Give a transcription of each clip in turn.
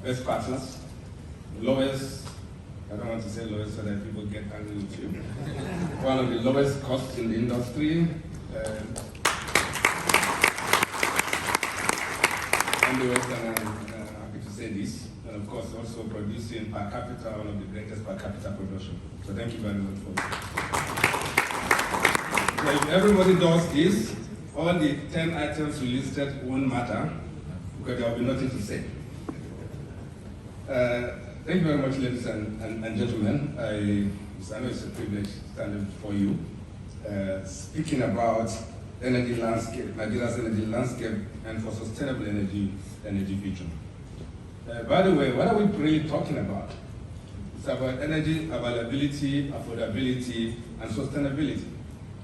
best partners, lowest, I don't want to say lowest so that people get angry with you, one of the lowest costs in the industry, and the Western, I'm happy to say this, and of course also producing per capita, one of the greatest per capita production. So thank you very much for that. So if everybody does this, all the 10 items we listed won't matter, because there will be nothing to say. Thank you very much, ladies and gentlemen. I know it's a privilege standing before you, speaking about energy landscape, Nigeria's energy landscape, and for sustainable energy future. By the way, what are we really talking about? It's about energy availability, affordability, and sustainability.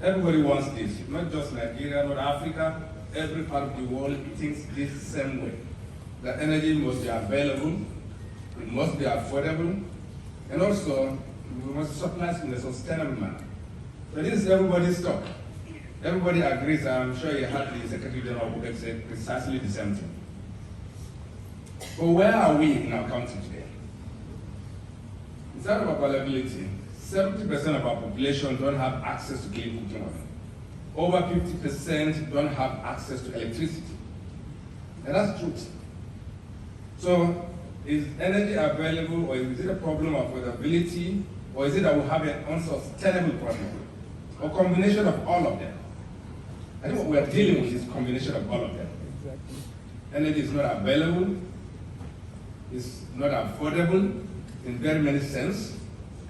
Everybody wants this, not just Nigeria, not Africa, every part of the world thinks this same way. That energy must be available, it must be affordable, and also we must supply it in a sustainable manner. So this is everybody's talk. Everybody agrees. I'm sure you heard the Secretary General of OPEC say precisely the same thing. But where are we in our country today? Instead of availability, 70% of our population don't have access to clean cooking oil. Over 50% don't have access to electricity. And that's the truth. So is energy available, or is it a problem of affordability, or is it that we have an unsustainable problem? Or combination of all of them? I think what we are dealing with is a combination of all of them. Exactly. Energy is not available, it's not affordable in very many sense,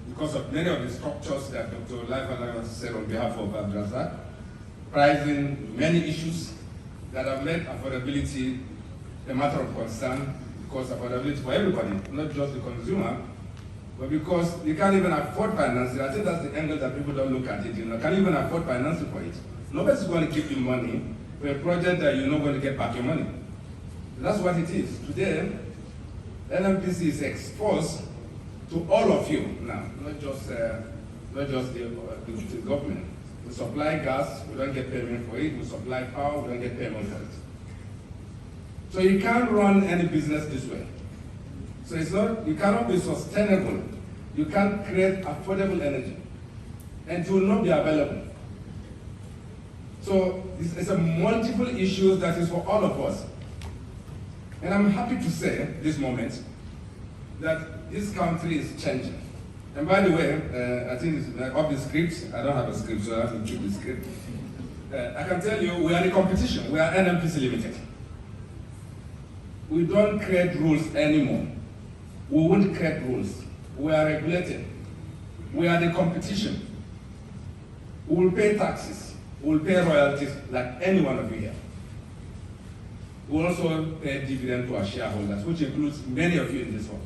because of many of the structures that Dr. Laifa said on behalf of Abdrazak, pricing, many issues that have made affordability a matter of concern, because affordability for everybody, not just the consumer, but because you can't even afford financing. I think that's the angle that people don't look at it. You can't even afford financing for it. Nobody's going to give you money for a project that you're not going to get back your money. That's what it is. Today, NMPC is exposed to all of you now, not just the government. We supply gas, we don't get payment for it. We supply power, we don't get payment for it. So you can't run any business this way. So it's not, you cannot be sustainable. You can't create affordable energy. And it will not be available. So it's a multiple issues that is for all of us. And I'm happy to say this moment that this country is changing. And by the way, I think it's of the script, I don't have a script, so I have to keep the script. I can tell you, we are in competition. We are NMPC Limited. We don't create rules anymore. We won't create rules. We are regulated. We are the competition. We will pay taxes. We will pay royalties like any one of you here. We will also pay dividend to our shareholders, which includes many of you in this hall.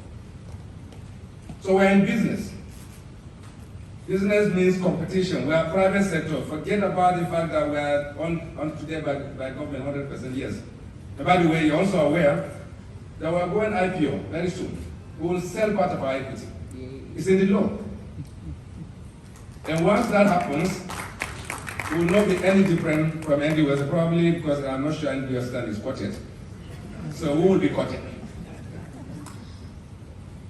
So we're in business. Business means competition. We are private sector. Forget about the fact that we are on today by government 100% yes. And by the way, you're also aware that we are going IPO very soon. We will sell part of our equity. It's in the law. And once that happens, we will not be any different from NDWS, probably because I'm not sure NDWS stand is quoted. So we will be quoted.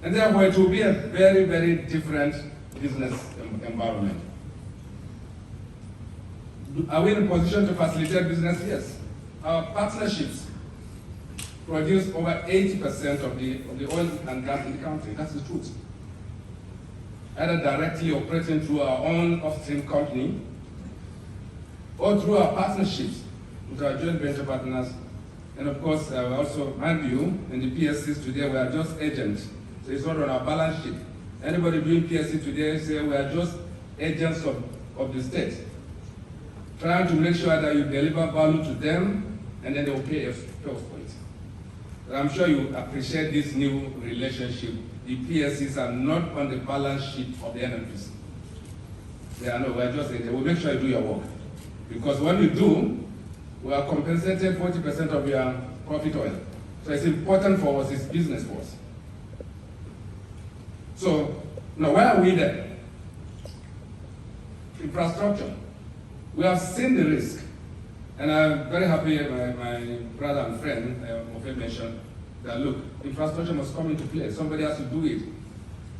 And therefore it will be a very, very different business environment. Are we in a position to facilitate business? Yes. Our partnerships produce over 80% of the oil and gas in the country. That's the truth. Either directly operating through our own upstream company or through our partnerships with our joint venture partners. And of course, also, mind you, in the PSCs today, we are just agents. So it's not on our balance sheet. Anybody doing PSC today say we are just agents of the state, trying to make sure that you deliver value to them, and then they will pay us for it. But I'm sure you appreciate this new relationship. The PSCs are not on the balance sheet of the NMPC. They are not, we are just agents. We'll make sure you do your work. Because when you do, we are compensated 40% of your profit oil. So it's important for us, it's business for us. So, now where are we then? Infrastructure. We have seen the risk. And I'm very happy my brother and friend, Mofe mentioned that look, infrastructure must come into play. Somebody has to do it.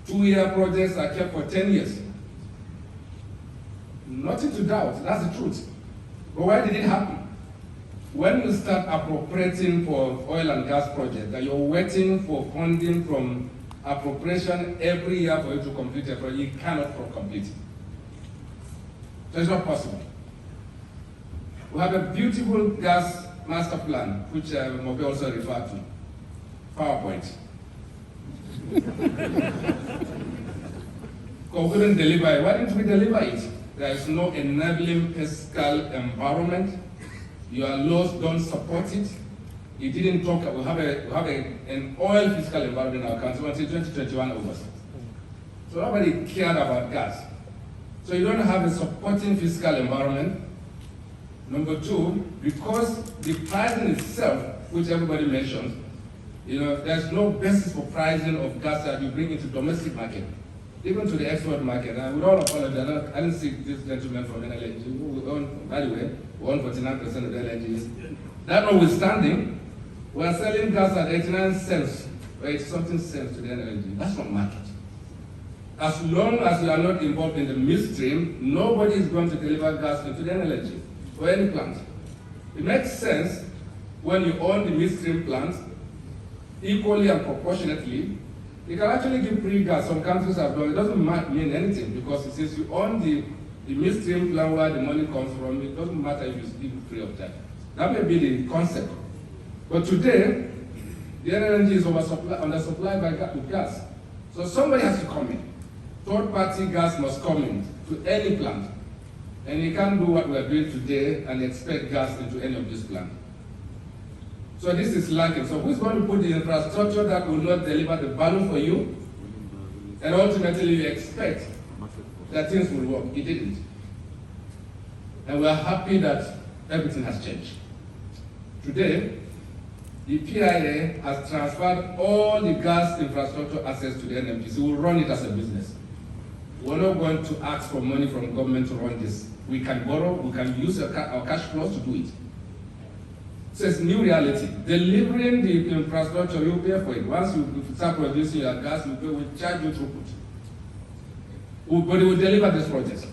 2-year projects are kept for 10 years. Nothing to doubt, that's the truth. But why did it happen? When you start appropriating for oil and gas projects, that you're waiting for funding from appropriation every year for you to complete a project, you cannot complete it. So it's not possible. We have a beautiful gas master plan, which Mobe also referred to. PowerPoint. We couldn't deliver it. Why didn't we deliver it? There is no enabling fiscal environment. Your laws don't support it. You didn't talk. We have an oil fiscal environment in our country until 2021 August. So nobody cared about gas. So you don't have a supporting fiscal environment. Number two, because the pricing itself, which everybody mentions, there's no basis for pricing of gas that you bring into domestic market, even to the export market. And with all apologies, I didn't see this gentleman from NLNG. We own, by the way, we own 49% of the LNGs. That notwithstanding, we are selling gas at 89 cents or 80-something cents to the NLNG. That's not market. As long as you are not involved in the midstream, nobody is going to deliver gas into the NLNG or any plant. It makes sense when you own the midstream plant equally and proportionately. You can actually give free gas. Some countries have done it. It doesn't mean anything because it says you own the midstream plant where the money comes from. It doesn't matter if you give it free of charge. That may be the concept. But today, the NLNG is undersupplied with gas. So somebody has to come in. Third-party gas must come in to any plant. And you can't do what we're doing today and expect gas into any of these plants. So this is lacking. So who's going to put the infrastructure that will not deliver the value for you? And ultimately you expect that things will work. It didn't. And we're happy that everything has changed. Today, the PIA has transferred all the gas infrastructure assets to the NMDC. We'll run it as a business. We're not going to ask for money from government to run this. We can borrow, we can use our cash flows to do it. So it's new reality. Delivering the infrastructure, you pay for it. Once you start producing your gas, we charge you throughput. But it will deliver this project.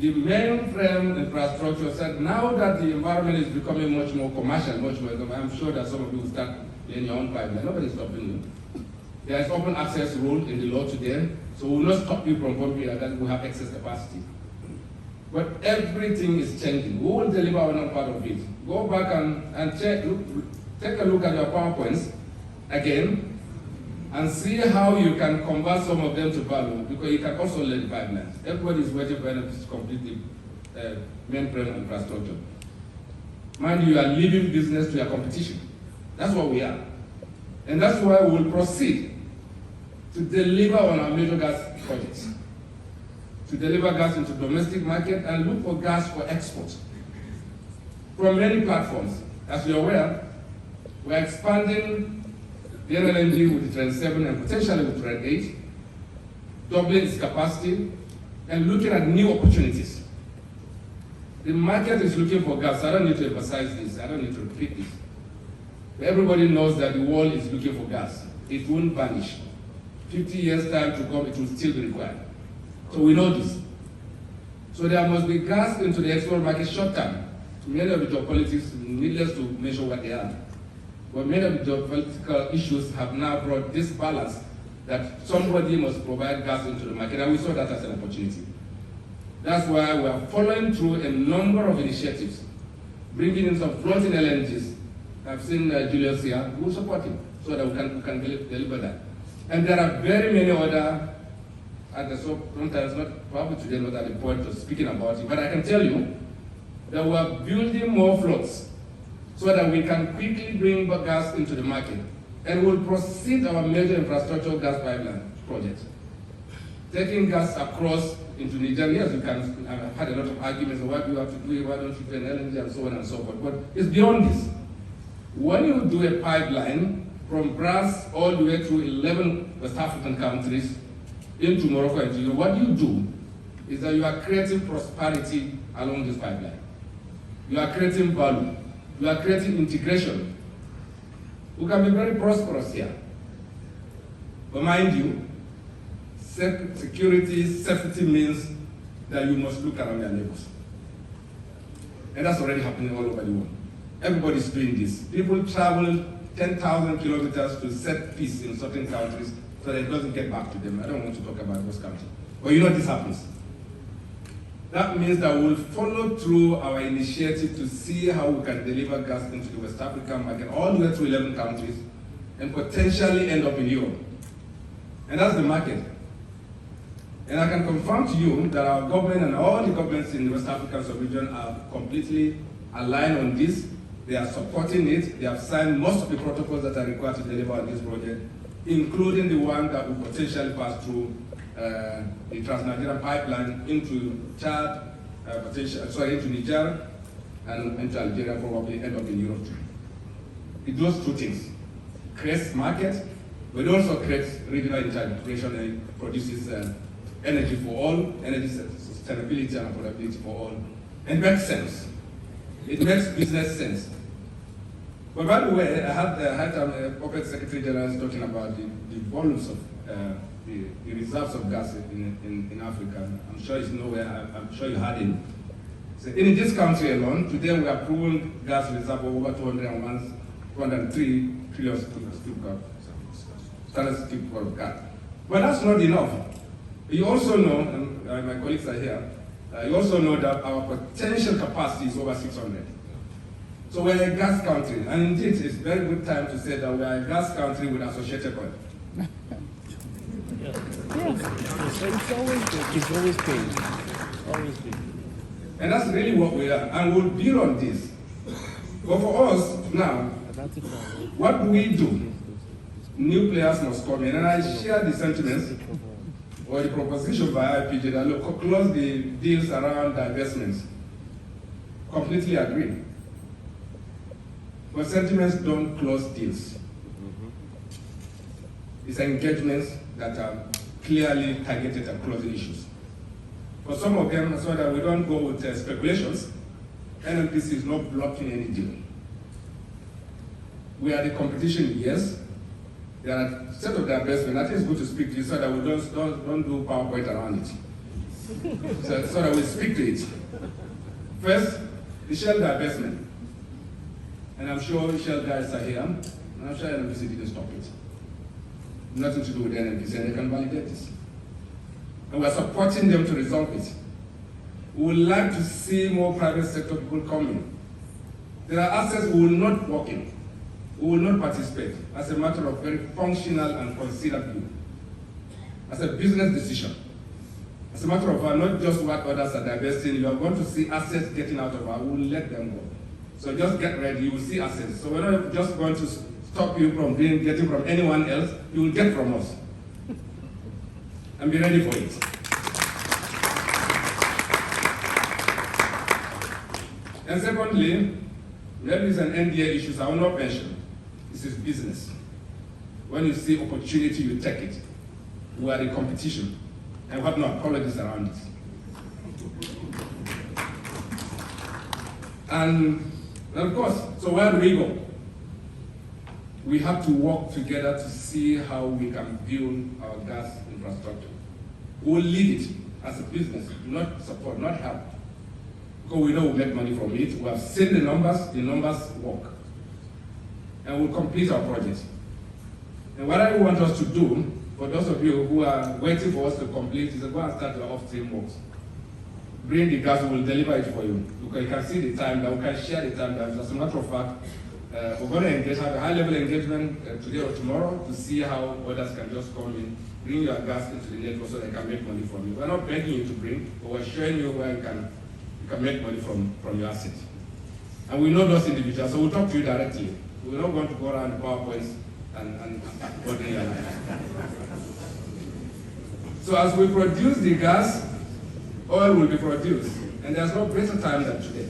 The mainframe infrastructure said, now that the environment is becoming much more commercial, much more, I'm sure that some of you will start in your own pipeline. Nobody's stopping you. There is open access rule in the law today, so we will not stop you from pumping that we have excess capacity. But everything is changing. We will deliver one part of it. Go back and take a look at your PowerPoints again and see how you can convert some of them to value, because you can also lay the pipelines. Everybody is waiting for NFS to complete the mainframe infrastructure. Mind you are leaving business to your competition. That's what we are. And that's why we will proceed to deliver on our major gas projects, to deliver gas into domestic market and look for gas for export from many platforms. As you're aware, we're expanding the NLNG with the Trend 7 and potentially with Trend 8, doubling its capacity and looking at new opportunities. The market is looking for gas. I don't need to emphasize this. I don't need to repeat this. Everybody knows that the world is looking for gas. It won't vanish. 50 years time to come, it will still be required. So we know this. So there must be gas into the export market short term. Many of the geopolitics, needless to measure what they are. But many of the geopolitical issues have now brought this balance that somebody must provide gas into the market, and we saw that as an opportunity. That's why we are following through a number of initiatives, bringing in some floating LNGs. I've seen Julius here, we'll support him so that we can deliver that. And there are very many other, sometimes not, probably today not at the point of speaking about it, but I can tell you that we are building more floats so that we can quickly bring gas into the market. And we'll proceed our major infrastructure gas pipeline project. Taking gas across into Nigeria, yes, you can, I've had a lot of arguments on what you have to do, why don't you do an LNG and so on and so forth, but it's beyond this. When you do a pipeline from Brass all the way through 11 West African countries into Morocco and Nigeria, what you do is that you are creating prosperity along this pipeline. You are creating value. You are creating integration. We can be very prosperous here. But mind you, security, safety means that you must look around your neighbors. And that's already happening all over the world. Everybody's doing this. People travel 10,000 kilometers to set peace in certain countries so that it doesn't get back to them. I don't want to talk about those countries. But you know this happens. That means that we'll follow through our initiative to see how we can deliver gas into the West African market, all the way to 11 countries, and potentially end up in Europe. And that's the market. And I can confirm to you that our government and all the governments in the West African sub-region are completely aligned on this. They are supporting it. They have signed most of the protocols that are required to deliver on this project, including the one that will potentially pass through the Trans-Nigerian pipeline into Chad, into Niger, and into Algeria, probably end up in Europe too. It does two things. Creates market, but it also creates regional integration and produces energy for all, energy sustainability and affordability for all. And it makes sense. It makes business sense. But by the way, I had Corporate Secretary General talking about the volumes of the reserves of gas in Africa. I'm sure it's nowhere. I'm sure you heard him. So in this country alone, today we are proven gas reserve of over 203 trillion standard cubic of gas. But that's not enough. You also know, and my colleagues are here, you also know that our potential capacity is over 600. So we're a gas country, and indeed it's a very good time to say that we are a gas country with associated oil. Yes, it's always good. It's always been. Always been. And that's really what we are, and we'll build on this. But for us now, what do we do? New players must come in, and I share the sentiments or the proposition by IPJ that look, close the deals around divestments. Completely agree. But sentiments don't close deals. It's engagements that are clearly targeted at closing issues. For some of them, so that we don't go with speculations, NNPC is not blocking any deal. We are the competition, yes. There are a set of the investment. I think it's good to speak to you so that we don't do PowerPoint around it. so that we speak to it. First, the Shell divestment. And I'm sure Shell guys are here. And I'm sure NNPC didn't stop it. Nothing to do with NNPC, and they can validate this. And we're supporting them to resolve it. We would like to see more private sector people coming. There are assets we will not work in. We will not participate as a matter of very functional and considered view. As a business decision. As a matter of fact, not just what others are divesting, you are going to see assets getting out of our, we will let them go. So just get ready, you will see assets. So we're not just going to stop you from getting from anyone else, you will get from us. And be ready for it. And secondly, there is an NDA issue I will not mention. This is business. When you see opportunity, you take it. We are in competition, and we have no apologies around it. And of course, so where do we go? We have to work together to see how we can build our gas infrastructure. We will lead it as a business, not support, not help. Because we know we make money from it. We have seen the numbers work. And we'll complete our project. And what I want us to do, for those of you who are waiting for us to complete, is to go and start your off-stream works. Bring the gas, we will deliver it for you. You can see the time, that we can share the time. As a matter of fact, we're going to have a high-level engagement today or tomorrow to see how others can just come in, bring your gas into the network so they can make money from you. We're not begging you to bring, but we're showing you where you can make money from your assets. And we know those individuals, so we'll talk to you directly. We're not going to go around the PowerPoints and burden your life. So as we produce the gas, oil will be produced. And there's no better time than today.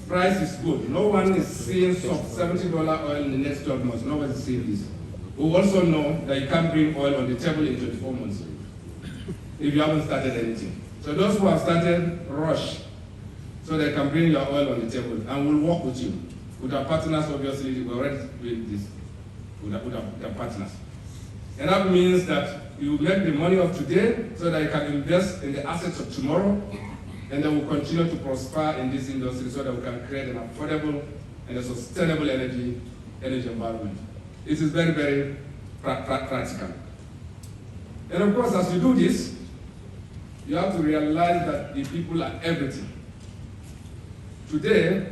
Price is good. No one is seeing $70 oil in the next 12 months. No one is seeing this. We also know that you can't bring oil on the table in 24 months if you haven't started anything. So those who have started, rush so they can bring your oil on the table, and we'll work with you. With our partners, obviously, we're already doing this. with our partners. And that means that you make the money of today so that you can invest in the assets of tomorrow, and then we'll continue to prosper in this industry so that we can create an affordable and a sustainable energy environment. This is very, very practical. And of course, as you do this, you have to realize that the people are everything. Today,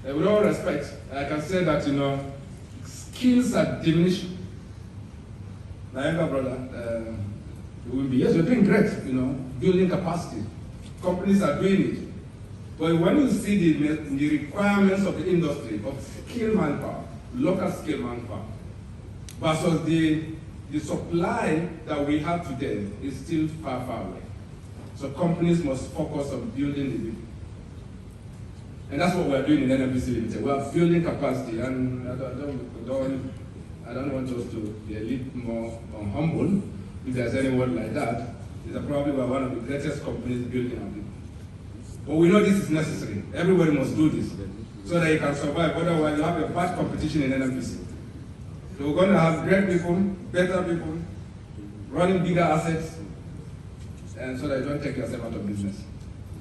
with all respect, I can say that, skills are diminishing. My younger brother will be, yes, you're doing great, building capacity. Companies are doing it. But when you see the requirements of the industry, of skilled manpower, local skilled manpower, versus the supply that we have today is still far, far away. So companies must focus on building the people. And that's what we're doing in NMBC Limited. We are building capacity, and I don't want us to be a little more humble, if there's any word like that. It's probably we're one of the greatest companies building our people. But we know this is necessary. Everybody must do this so that you can survive. Otherwise, you have a bad competition in NMBC. So we're going to have great people, better people, running bigger assets, and so that you don't take yourself out of business.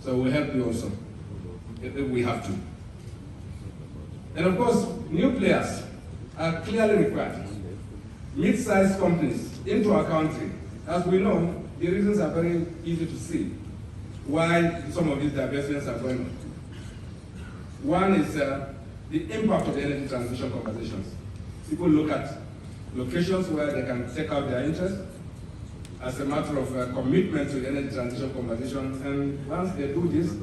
So we'll help you also, if we have to. And of course, new players are clearly required. Mid-sized companies into our country, as we know, the reasons are very easy to see why some of these divestments are going on. One is the impact of the energy transition conversations. People look at locations where they can take out their interest as a matter of commitment to the energy transition conversation. And once they do this,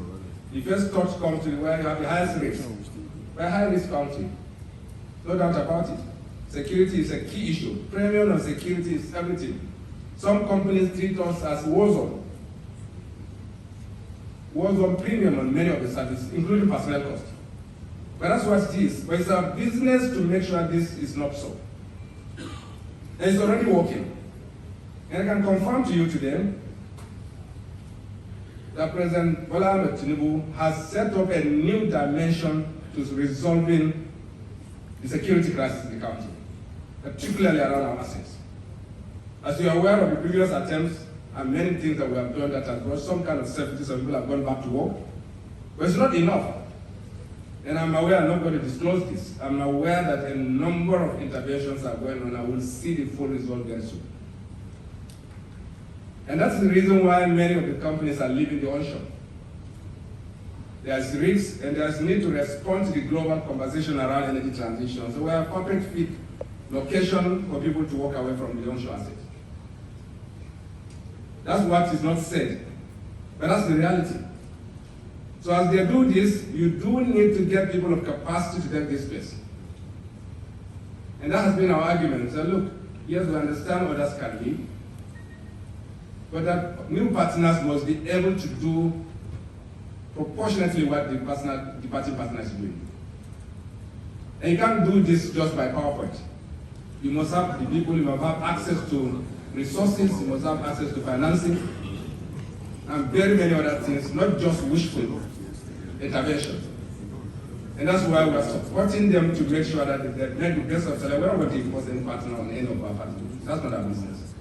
the first thought comes to where you have the highest risk. We're a high-risk country. No doubt about it. Security is a key issue. Premium on security is everything. Some companies treat us as war zone. War zone premium on many of the services, including personnel costs. But that's what it is. But it's our business to make sure this is not so. And it's already working. And I can confirm to you today that President Bola Ahmed Tinubu has set up a new dimension to resolving the security crisis in the country, particularly around our assets. As you are aware of the previous attempts and many things that we have done that have brought some kind of safety, some people have gone back to work, but it's not enough. And I'm aware, I'm not going to disclose this, I'm aware that a number of interventions are going on. I will see the full result very soon. And that's the reason why many of the companies are leaving the onshore. There's risks and there's need to respond to the global conversation around energy transition. So we are a perfect fit location for people to walk away from the onshore assets. That's what is not said, but that's the reality. So as they do this, you do need to get people of capacity to take this place. And that has been our argument. So look, yes, we understand others can leave, but that new partners must be able to do proportionately what the departing partner is doing. And you can't do this just by PowerPoint. You must have the people, you must have access to resources, you must have access to financing, and very many other things, not just wishful intervention. And that's why we are supporting them to make sure that they make the best of salary. We are not going to impose any partner on any of our partners. That's not our business.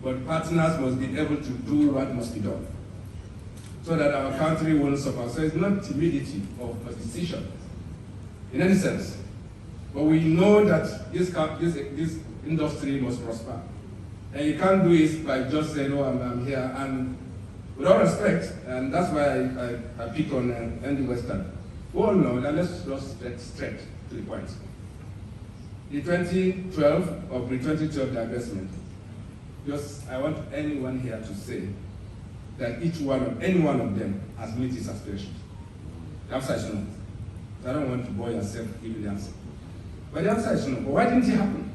But partners must be able to do what must be done so that our country won't suffer. So it's not timidity of a decision in any sense. But we know that this industry must prosper. And you can't do it by just saying, oh, I'm here. And with all respect, and that's why I pick on Andy Western. We all know that let's just get straight to the point. The 2012 or pre-2012 divestment, I want anyone here to say that any one of them has met his aspirations. The answer is no. So I don't want to bore yourself giving the answer. But the answer is no. But why didn't it happen?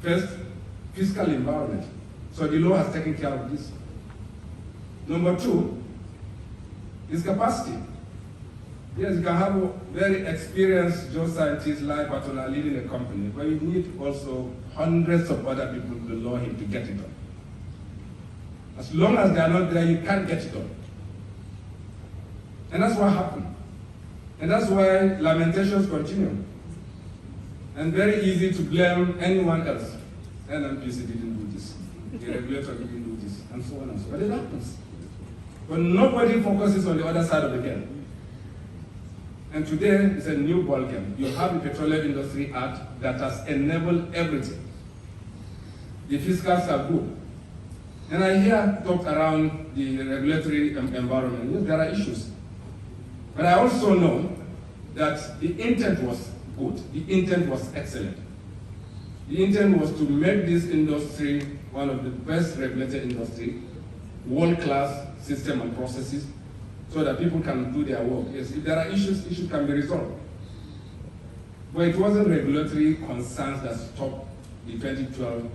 First, fiscal environment. So the law has taken care of this. Number two is capacity. Yes, you can have very experienced geoscientists like Patona leading a company, but you need also hundreds of other people below him to get it done. As long as they are not there, you can't get it done. And that's what happened. And that's why lamentations continue. And very easy to blame anyone else. NNPC didn't do this, the regulator didn't do this, and so on and so on. But it happens. But nobody focuses on the other side of the game. And today is a new ballgame. You have the Petroleum Industry Act that has enabled everything. The fiscals are good. And I hear talk around the regulatory environment. Yes, there are issues. But I also know that the intent was good. The intent was excellent. The intent was to make this industry one of the best regulated industry, world-class system and processes, so that people can do their work. Yes, if there are issues, issues can be resolved. But it wasn't regulatory concerns that stopped the 2012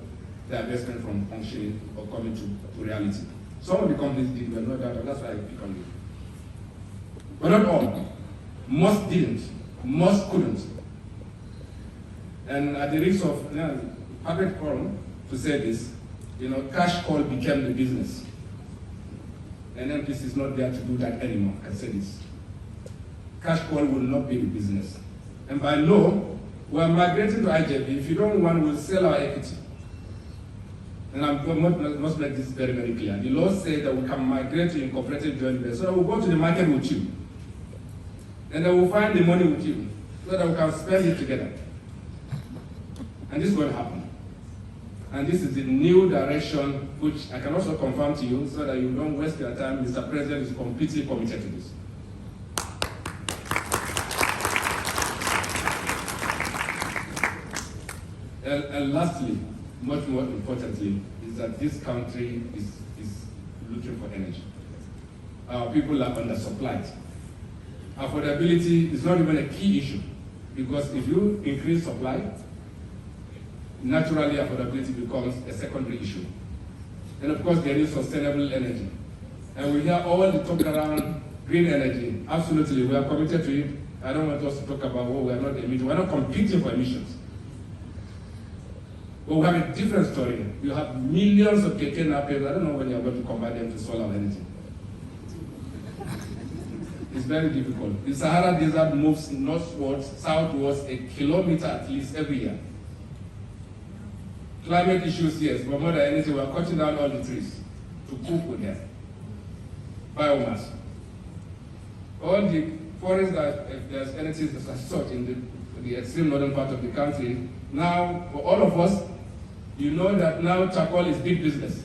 divestment from functioning or coming to reality. Some of the companies did, but not that, and that's why I pick on it. But not all. Most didn't. Most couldn't. And at the risk of perfect forum to say this, cash call became the business. And NPC is not there to do that anymore. I say this. Cash call will not be the business. And by law, we are migrating to IJB. If you don't want, we'll sell our equity. And I must make this very, very clear. The law says that we can migrate to incorporated joint venture. So we'll go to the market with you. And then we'll find the money with you so that we can spend it together. And this is going to happen. And this is the new direction, which I can also confirm to you so that you don't waste your time. Mr. President is completely committed to this. And lastly, much more importantly, is that this country is looking for energy. Our people are undersupplied. Affordability is not even a key issue, because if you increase supply, naturally affordability becomes a secondary issue. And of course, there is sustainable energy. And we hear all the talk around green energy. Absolutely, we are committed to it. I don't want us to talk about, we are not emitting. We are not competing for emissions. But we have a different story. You have millions of keke nappies. I don't know when you are going to convert them to solar energy. It's very difficult. The Sahara Desert moves northwards, southwards, a kilometer at least every year. Climate issues, yes, but more than anything, we are cutting down all the trees to cook with them. Biomass. All the forests that, if there's anything as such in the extreme northern part of the country, now, for all of us, you know that now charcoal is big business.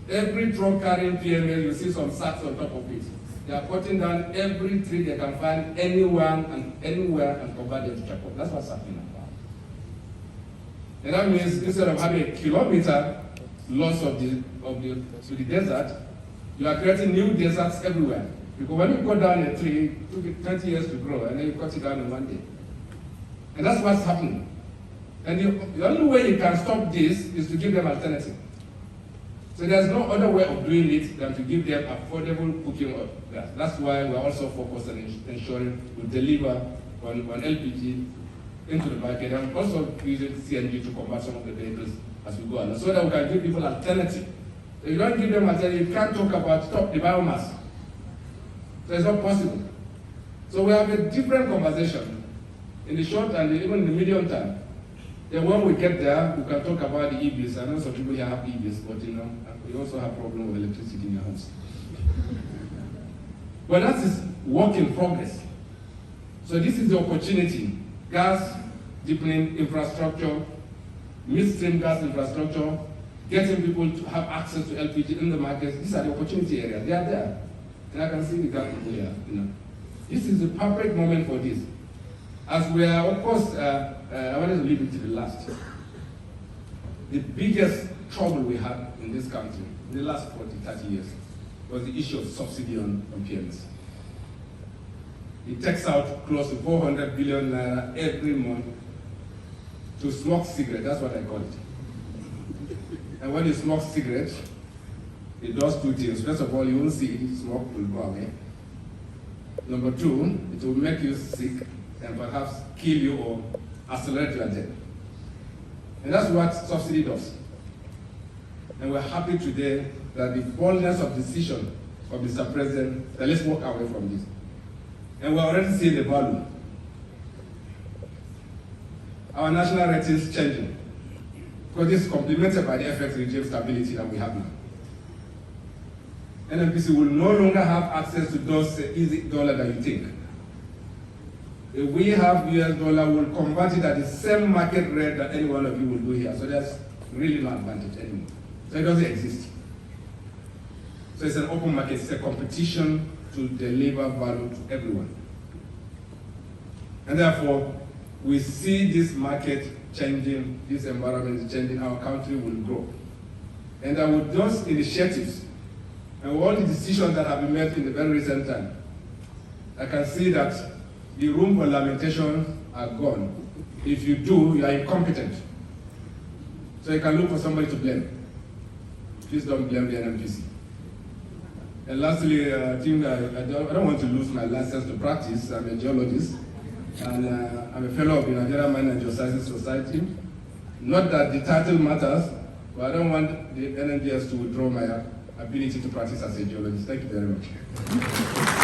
Every truck carrying PMA, you see some sacks on top of it. They are cutting down every tree they can find anywhere and convert it to charcoal. That's what's happening now. And that means instead of having a kilometer loss to the desert, you are creating new deserts everywhere. Because when you cut down a tree, it took 20 years to grow, and then you cut it down in one day. And that's what's happening. And the only way you can stop this is to give them alternative. So there's no other way of doing it than to give them affordable cooking oil gas. That's why we're also focused on ensuring we deliver on LPG into the market, and also using CNG to convert some of the vehicles as we go along, so that we can give people alternative. If you don't give them alternative, you can't talk about stop the biomass. So it's not possible. So we have a different conversation in the short and even in the medium term. Then when we get there, we can talk about the EVs. I know some people here have EVs, but we also have problem with electricity in your house. But that is work in progress. So this is the opportunity. Gas deepening infrastructure, midstream gas infrastructure, getting people to have access to LPG in the markets. These are the opportunity areas. They are there. And I can see the gas people here. This is the perfect moment for this. As we are, of course, I wanted to leave it to the last. The biggest trouble we had in this country in the last 40, 30 years was the issue of subsidy on PMS. It takes out close to 400 billion naira every month to smoke cigarette. That's what I call it. And when you smoke cigarette, it does two things. First of all, you won't see it, smoke will go away. Number two, it will make you sick and perhaps kill you or accelerate your death. And that's what subsidy does. And we're happy today that the boldness of decision of Mr. President, that let's walk away from this. And we're already seeing the value. our national ratings changing, because this is complemented by the FX regime stability that we have now. NNPC will no longer have access to those easy dollar that you think. If we have US dollar, we'll convert it at the same market rate that any one of you will do here. So that's really no advantage anymore. So it doesn't exist. So it's an open market, it's a competition to deliver value to everyone. And therefore, we see this market changing, this environment is changing, our country will grow. And with those initiatives, and all the decisions that have been made in the very recent time, I can see that the room for lamentation are gone. If you do, you are incompetent. So you can look for somebody to blame. Please don't blame the NNPC. And lastly, I think I don't want to lose my license to practice. I'm a geologist, and I'm a fellow of the Nigerian Mine and Geosciences Society. Not that the title matters, but I don't want the NNGS to withdraw my ability to practice as a geologist. Thank you very much.